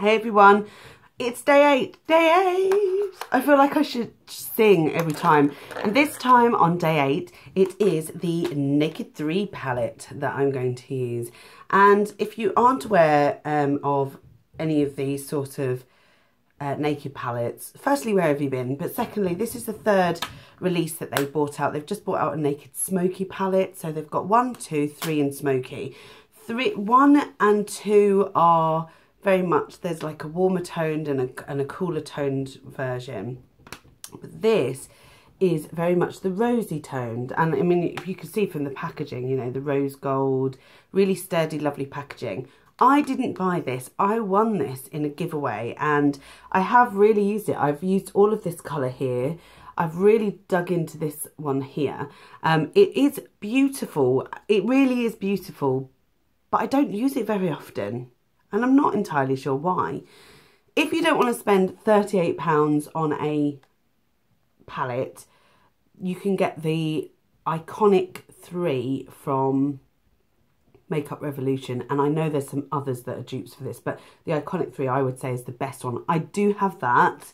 Hey everyone, it's day 8. I feel like I should sing every time. And this time on day 8, it is the Naked 3 palette that I'm going to use. And if you aren't aware of any of these sort of Naked palettes, firstly, where have you been? But secondly, this is the third release that they brought out. They've just brought out a Naked Smoky palette. So they've got 1, 2, 3 and Smoky. 1 and 2 are very much, there's like a warmer toned and a cooler toned version. But this is very much the rosy toned. And I mean, if you can see from the packaging, you know, the rose gold, really sturdy, lovely packaging. I didn't buy this. I won this in a giveaway and I have really used it. I've used all of this colour here. I've really dug into this one here. It is beautiful. It really is beautiful, but I don't use it very often. And I'm not entirely sure why. If you don't want to spend £38 on a palette, you can get the Iconic 3 from Makeup Revolution. And I know there's some others that are dupes for this, but the Iconic 3 I would say is the best one. I do have that,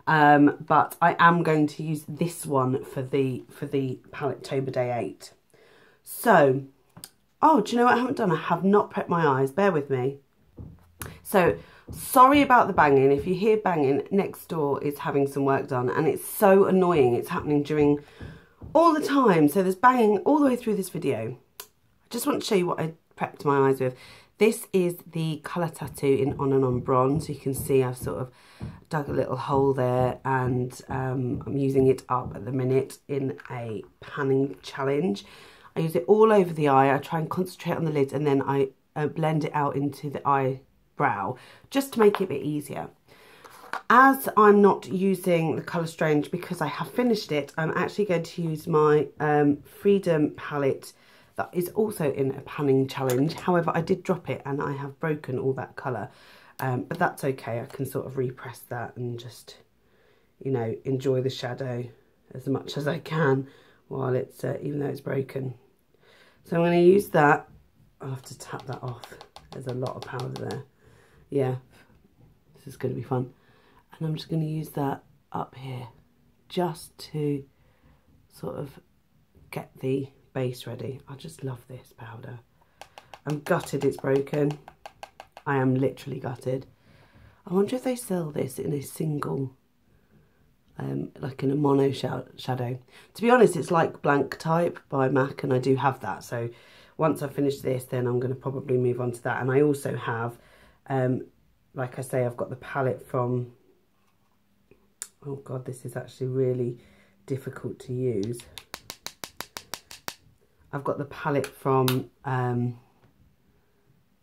but I am going to use this one for the Palettetober Day 8. So, oh, do you know what I haven't done? I have not prepped my eyes. Bear with me. So, sorry about the banging. If you hear banging, next door is having some work done and it's so annoying. It's happening during all the time. So there's banging all the way through this video. I just want to show you what I prepped my eyes with. This is the colour tattoo in On and On Bronze. You can see I've sort of dug a little hole there and I'm using it up at the minute in a panning challenge. I use it all over the eye. I try and concentrate on the lid and then I blend it out into the eyebrow just to make it a bit easier. As I'm not using the Colour Strange because I have finished it, I'm actually going to use my Freedom palette that is also in a panning challenge. However, I did drop it and I have broken all that colour, but that's okay. I can sort of repress that and just, you know, enjoy the shadow as much as I can while it's, even though it's broken. So I'm going to use that. I'll have to tap that off. There's a lot of powder there. Yeah, this is going to be fun. And I'm just going to use that up here just to sort of get the base ready. I just love this powder. I'm gutted it's broken. I am literally gutted. I wonder if they sell this in a single, like in a mono shadow. To be honest, it's like Blank Type by MAC and I do have that. So once I finish this, then I'm going to probably move on to that. And I also have, like I say, I've got the palette from, oh God, this is actually really difficult to use. I've got the palette from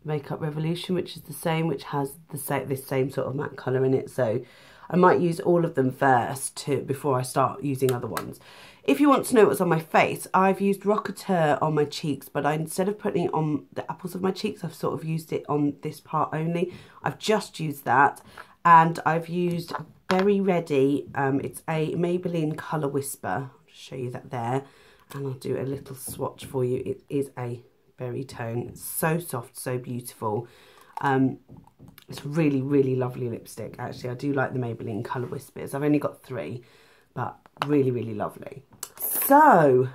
Makeup Revolution, which is the same, which has this same sort of matte colour in it. So I might use all of them first before I start using other ones. If you want to know what's on my face, I've used Rocketeur on my cheeks, but instead of putting it on the apples of my cheeks, I've sort of used it on this part only. I've just used that. And I've used Berry Ready. It's a Maybelline Colour Whisper. I'll just show you that there. And I'll do a little swatch for you. It is a berry tone. It's so soft, so beautiful. It's really, really lovely lipstick. Actually, I do like the Maybelline Colour Whispers. I've only got 3, but really, really lovely. So,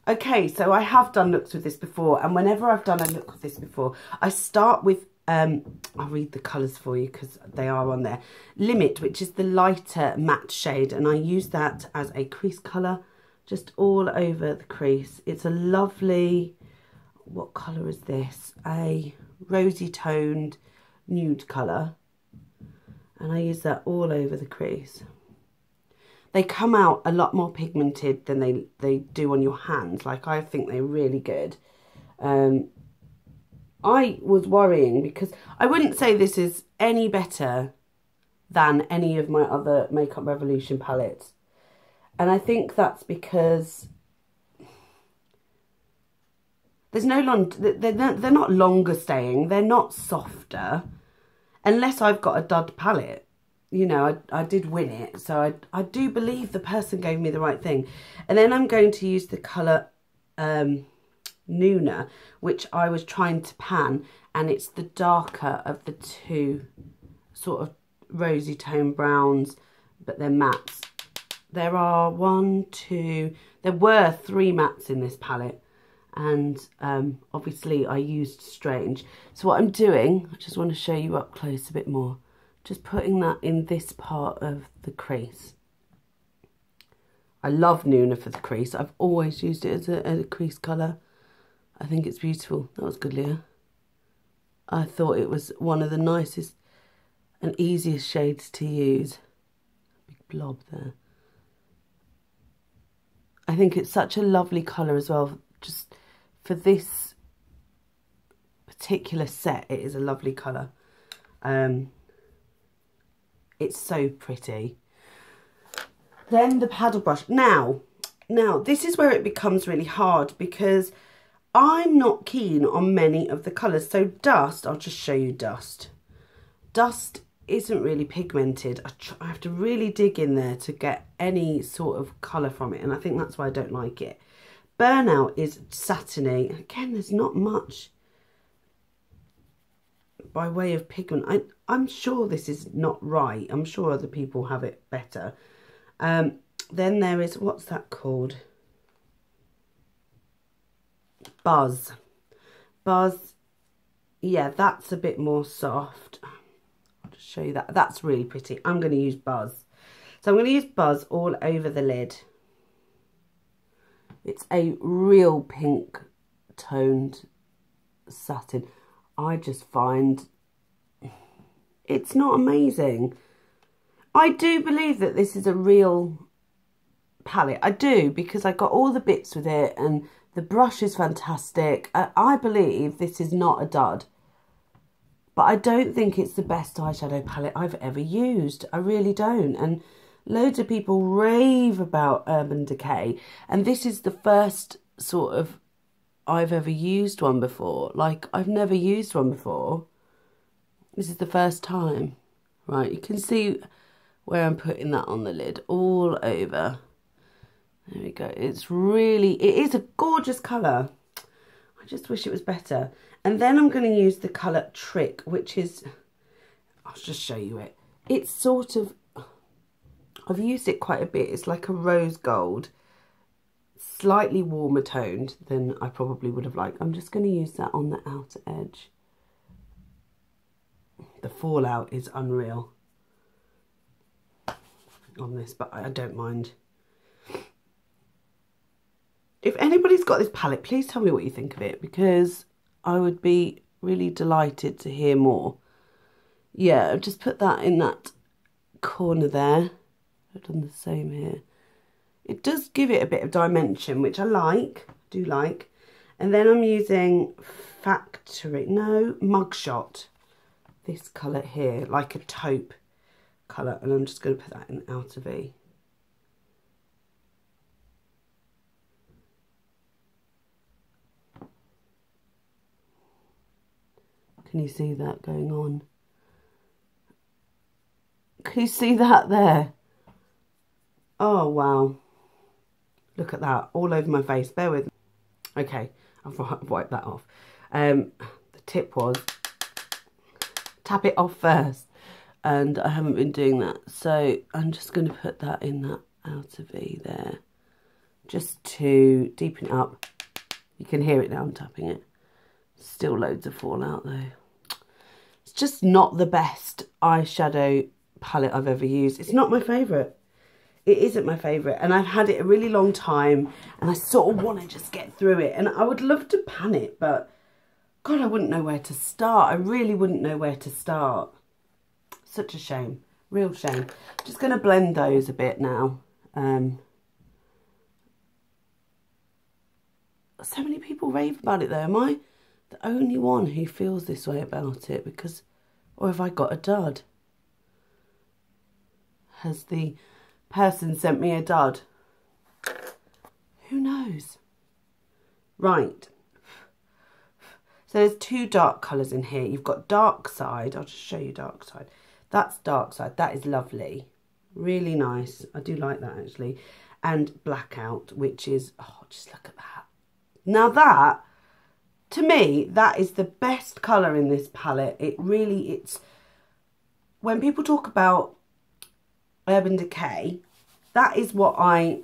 okay, so I have done looks with this before. And whenever I've done a look with this before, I start with, I'll read the colours for you because they are on there. Limit, which is the lighter matte shade. And I use that as a crease colour, just all over the crease. It's a lovely, what colour is this? A rosy toned nude colour. And I use that all over the crease. They come out a lot more pigmented than they do on your hands. Like, I think they're really good. I was worrying because I wouldn't say this is any better than any of my other Makeup Revolution palettes. And I think that's because there's they're not longer staying, they're not softer, unless I've got a dud palette. You know, I did win it, so I do believe the person gave me the right thing. And then I'm going to use the colour Nuna, which I was trying to pan, and it's the darker of the two sort of rosy tone browns, but they're mattes. There are there were 3 mattes in this palette, and obviously I used Strange. So what I'm doing, I just want to show you up close a bit more, just putting that in this part of the crease. I love Nuna for the crease. I've always used it as a crease colour. I think it's beautiful. That was good, Leah. I thought it was one of the nicest and easiest shades to use. Big blob there. I think it's such a lovely colour as well. Just for this particular set, it is a lovely colour. It's so pretty. Then the paddle brush. Now, this is where it becomes really hard, because I'm not keen on many of the colours. So Dust, I'll just show you Dust. Dust isn't really pigmented. I have to really dig in there to get any sort of colour from it, and I think that's why I don't like it. Burnout is satiny. Again, there's not much by way of pigment. I'm sure this is not right. I'm sure other people have it better. Then there is, what's that called? Buzz. Buzz, yeah, that's a bit more soft. I'll just show you that. That's really pretty. I'm going to use Buzz. So I'm going to use Buzz all over the lid. It's a real pink toned satin. I just find it's not amazing. I do believe that this is a real palette. I do, because I got all the bits with it, and the brush is fantastic. I believe this is not a dud. But I don't think it's the best eyeshadow palette I've ever used. I really don't. And loads of people rave about Urban Decay. And this is the first sort of I've ever used one before. Like, I've never used one before. This is the first time. Right, you can see where I'm putting that on the lid, all over. There we go. It's really, it is a gorgeous colour. I just wish it was better. And then I'm going to use the colour Trick, which is, I'll just show you it. It's sort of, I've used it quite a bit. It's like a rose gold, slightly warmer toned than I probably would have liked. I'm just going to use that on the outer edge. The fallout is unreal on this, but I don't mind. If anybody's got this palette, please tell me what you think of it, because I would be really delighted to hear more. Yeah, I've just put that in that corner there. I've done the same here. It does give it a bit of dimension, which I like, do like. And then I'm using Mugshot, this colour here, like a taupe colour, and I'm just going to put that in outer V. Can you see that going on? Can you see that there? Oh, wow. Look at that, all over my face. Bear with me. Okay, I've wiped that off. The tip was, tap it off first. And I haven't been doing that. So I'm just going to put that in that outer V there. Just to deepen it up. You can hear it now, I'm tapping it. Still loads of fallout though. It's just not the best eyeshadow palette I've ever used. It's not my favourite. It isn't my favourite. And I've had it a really long time. And I sort of want to just get through it. And I would love to pan it. But God, I wouldn't know where to start. I really wouldn't know where to start. Such a shame. Real shame. Just going to blend those a bit now. So many people rave about it though. Am I the only one who feels this way about it? Because, or have I got a dud? Has the person sent me a dud? Who knows? Right. So there's 2 dark colours in here. You've got Dark Side. I'll just show you Dark Side. That's Dark Side. That is lovely. Really nice. I do like that actually. And Blackout, which is, oh, just look at that. Now that to me, that is the best colour in this palette. It really, it's, when people talk about Urban Decay, that is what I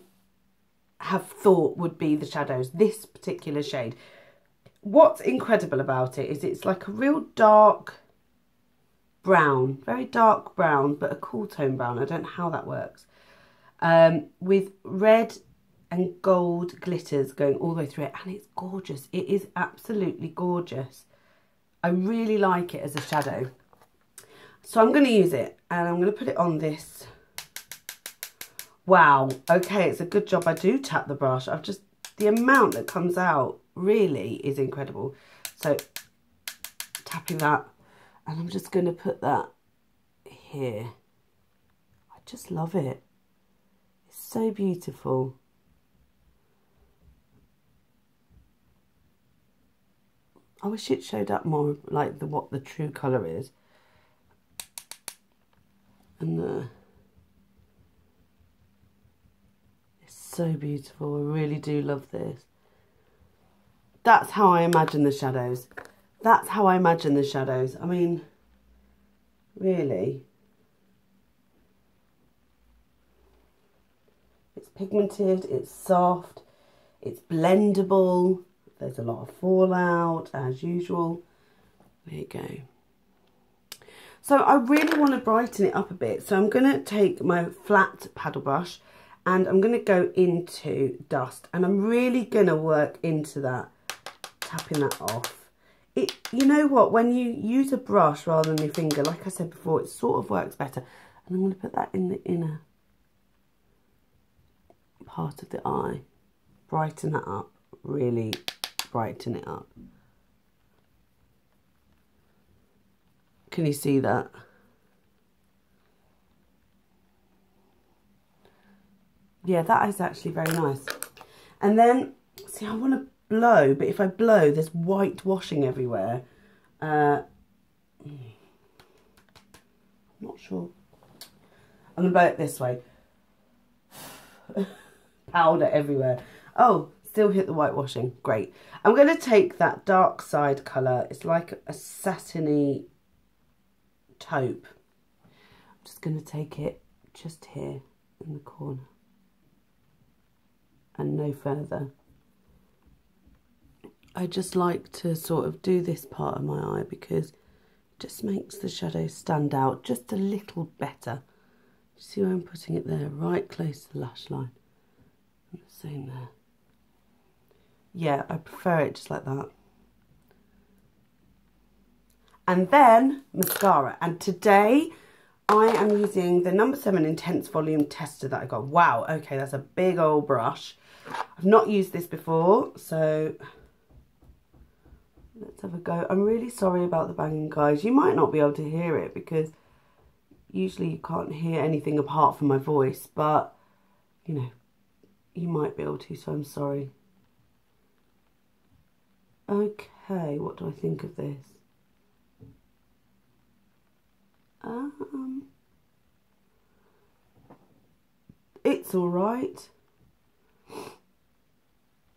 have thought would be the shadows, this particular shade. What's incredible about it is it's like a real dark brown, very dark brown, but a cool tone brown. I don't know how that works. With red and gold glitters going all the way through it, and it's gorgeous. It is absolutely gorgeous. I really like it as a shadow. So I'm going to use it, and I'm going to put it on this. Wow, okay, it's a good job I do tap the brush. I've just, the amount that comes out really is incredible. So tapping that, and I'm just going to put that here. I just love it. It's so beautiful. I wish it showed up more like what the true colour is. And it's so beautiful. I really do love this. That's how I imagine the shadows. That's how I imagine the shadows. I mean, really. It's pigmented, it's soft, it's blendable. There's a lot of fallout, as usual. There you go. So I really want to brighten it up a bit. So I'm going to take my flat paddle brush and I'm going to go into dust. And I'm really going to work into that, tapping that off. You know what, when you use a brush rather than your finger, like I said before, it sort of works better. And I'm going to put that in the inner part of the eye. Brighten that up, really brighten it up. Can you see that? Yeah, that is actually very nice. And then, see, I want to blow, but if I blow, there's white washing everywhere. I'm not sure. I'm going to blow it this way. Powder everywhere. Oh, still hit the whitewashing. Great. I'm going to take that dark side colour. It's like a satiny taupe. I'm just going to take it just here in the corner and no further. I just like to sort of do this part of my eye because it just makes the shadow stand out just a little better. See where I'm putting it there, right close to the lash line. And the same there. Yeah, I prefer it just like that. And then mascara. And today I am using the No. 7 Intense Volume Tester that I got. Wow, okay, that's a big old brush. I've not used this before, so let's have a go. I'm really sorry about the banging, guys. You might not be able to hear it because usually you can't hear anything apart from my voice, but you know, you might be able to, so I'm sorry. Okay, what do I think of this? It's alright.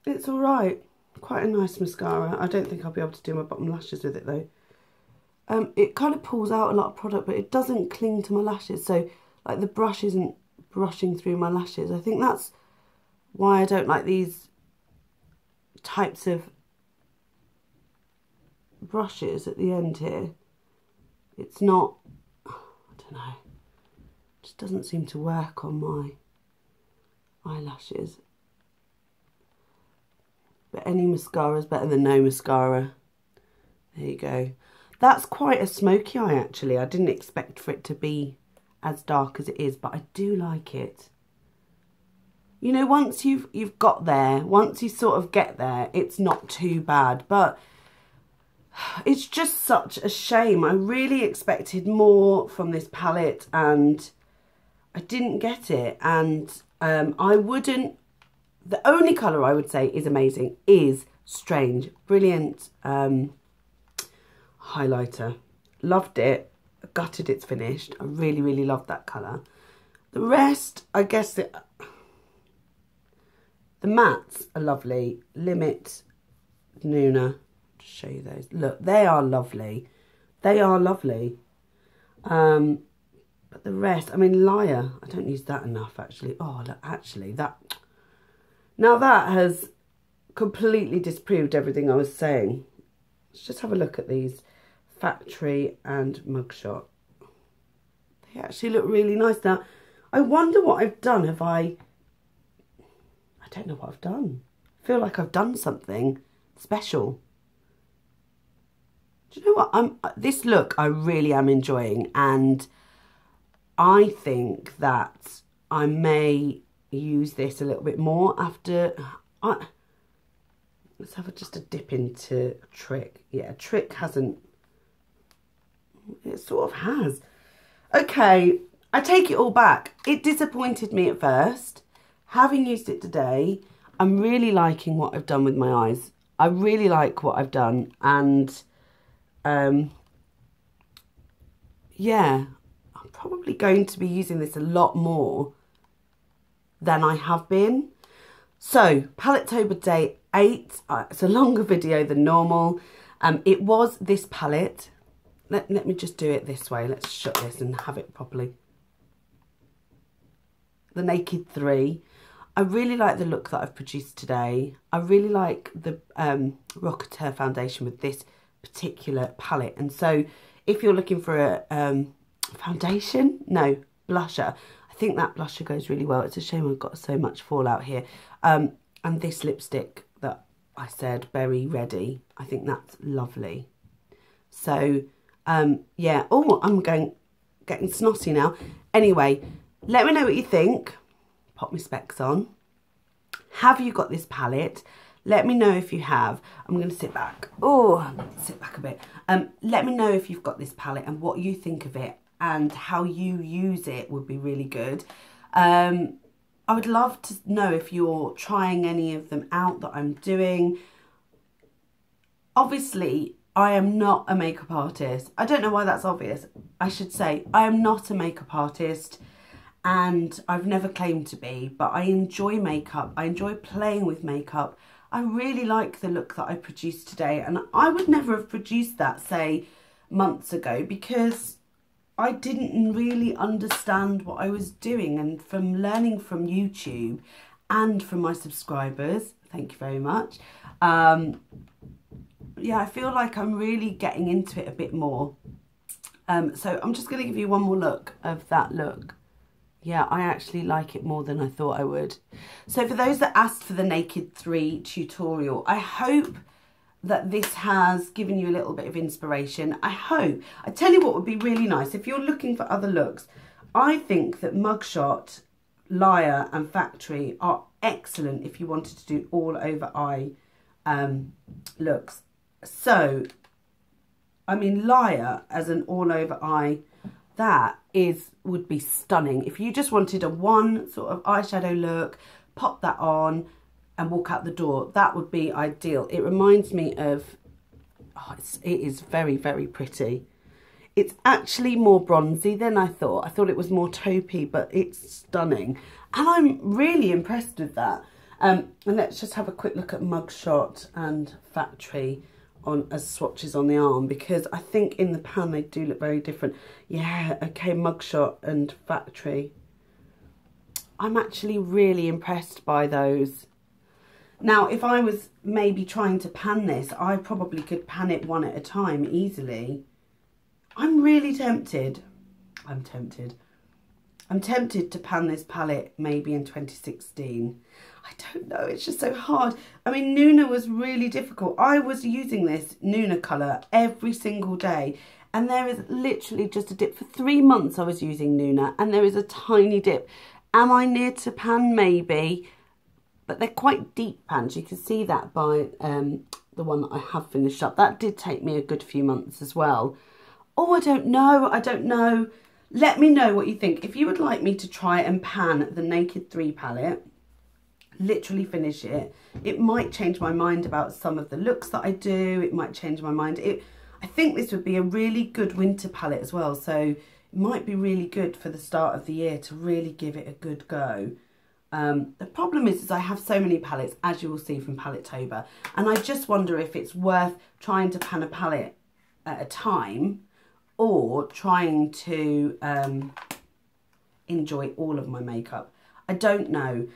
It's alright. Quite a nice mascara. I don't think I'll be able to do my bottom lashes with it though. It kind of pulls out a lot of product, but it doesn't cling to my lashes. So like the brush isn't brushing through my lashes. I think that's why I don't like these types of brushes at the end here. It's not, I don't know, it just doesn't seem to work on my eyelashes. But any mascara is better than no mascara. There you go. That's quite a smoky eye actually. I didn't expect for it to be as dark as it is, but I do like it. You know, once you've got there, once you sort of get there, it's not too bad. But it's just such a shame. I really expected more from this palette and I didn't get it. And I wouldn't, the only colour I would say is amazing is Strange. Brilliant highlighter. Loved it. Gutted it's finished. I really, really loved that colour. The rest, I guess, the mattes are lovely. Limit, Nuna, Just show you those. Look, they are lovely. They are lovely. But the rest, I mean, Liar, I don't use that enough, actually. Oh, look, actually, that... Now that has completely disproved everything I was saying. Let's just have a look at these. Factory and Mugshot. They actually look really nice. Now, I wonder what I've done. I don't know what I've done. I feel like I've done something special. Do you know what? This look I really am enjoying, and I think that I may use this a little bit more after. Let's have just a dip into Trick. Yeah, Trick hasn't. It sort of has. Okay, I take it all back. It disappointed me at first. Having used it today, I'm really liking what I've done with my eyes. I really like what I've done, and yeah, I'm probably going to be using this a lot more than I have been. So, Palettetober Day 8. It's a longer video than normal. It was this palette. Let me just do it this way. Let's shut this and have it properly. The Naked 3. I really like the look that I've produced today. I really like the Rocketeer foundation with this particular palette. And so if you're looking for a foundation, no, blusher, I think that blusher goes really well. It's a shame I've got so much fallout here. And this lipstick that I said, Berry Ready, I think that's lovely. So, yeah. Oh, I'm getting snotty now. Anyway, let me know what you think. Pop my specs on. Have you got this palette? Let me know if you have. I'm going to sit back. Oh, sit back a bit. Let me know if you've got this palette and what you think of it and how you use it would be really good. I would love to know if you're trying any of them out that I'm doing. Obviously, I am not a makeup artist. I don't know why that's obvious. I should say I am not a makeup artist, and I've never claimed to be, but I enjoy makeup. I enjoy playing with makeup. I really like the look that I produced today, and I would never have produced that, say, months ago, because I didn't really understand what I was doing. And from learning from YouTube and from my subscribers, thank you very much, yeah, I feel like I'm really getting into it a bit more. So I'm just going to give you one more look of that look. Yeah, I actually like it more than I thought I would. So for those that asked for the Naked 3 tutorial, I hope that this has given you a little bit of inspiration. I hope. I tell you what would be really nice, if you're looking for other looks, I think that Mugshot, Liar and Factory are excellent if you wanted to do all over eye looks. So, I mean, Liar as an all over eye, that would be stunning. If you just wanted a one sort of eyeshadow look, pop that on and walk out the door, that would be ideal. It reminds me of, oh, it is very, very pretty. It's actually more bronzy than I thought. I thought it was more taupey, but it's stunning. And I'm really impressed with that. And let's just have a quick look at Mugshot and Factory on as swatches on the arm, because I think in the pan they do look very different. Yeah, okay, Mugshot and Factory. I'm actually really impressed by those. Now, if I was maybe trying to pan this, I probably could pan it one at a time easily. I'm really tempted. I'm tempted to pan this palette maybe in 2016. I don't know, it's just so hard. I mean, Nuna was really difficult. I was using this Nuna colour every single day, and there is literally just a dip. For 3 months I was using Nuna, and there is a tiny dip. Am I near to pan? Maybe. But they're quite deep pans. You can see that by the one that I have finished up. That did take me a good few months as well. Oh, I don't know. Let me know what you think. If you would like me to try and pan the Naked 3 palette, literally finish it, it might change my mind about some of the looks that I do. It might change my mind. I think this would be a really good winter palette as well. So it might be really good for the start of the year to really give it a good go. The problem is I have so many palettes, as you will see from Palettetober, and I just wonder if it's worth trying to pan a palette at a time or trying to enjoy all of my makeup. I don't know.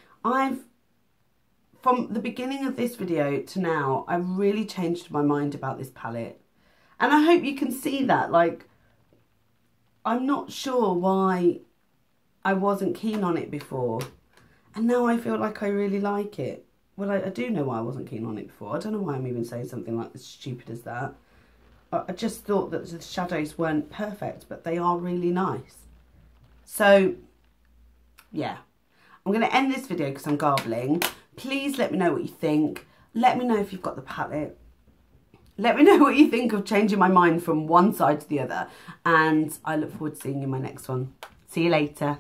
From the beginning of this video to now, I've really changed my mind about this palette. And I hope you can see that. Like, I'm not sure why I wasn't keen on it before. And now I feel like I really like it. Well, I do know why I wasn't keen on it before. I don't know why I'm even saying something like as stupid as that. I just thought that the shadows weren't perfect, but they are really nice. So, yeah. I'm going to end this video because I'm garbling. Please let me know what you think. Let me know if you've got the palette. Let me know what you think of changing my mind from one side to the other. And I look forward to seeing you in my next one. See you later.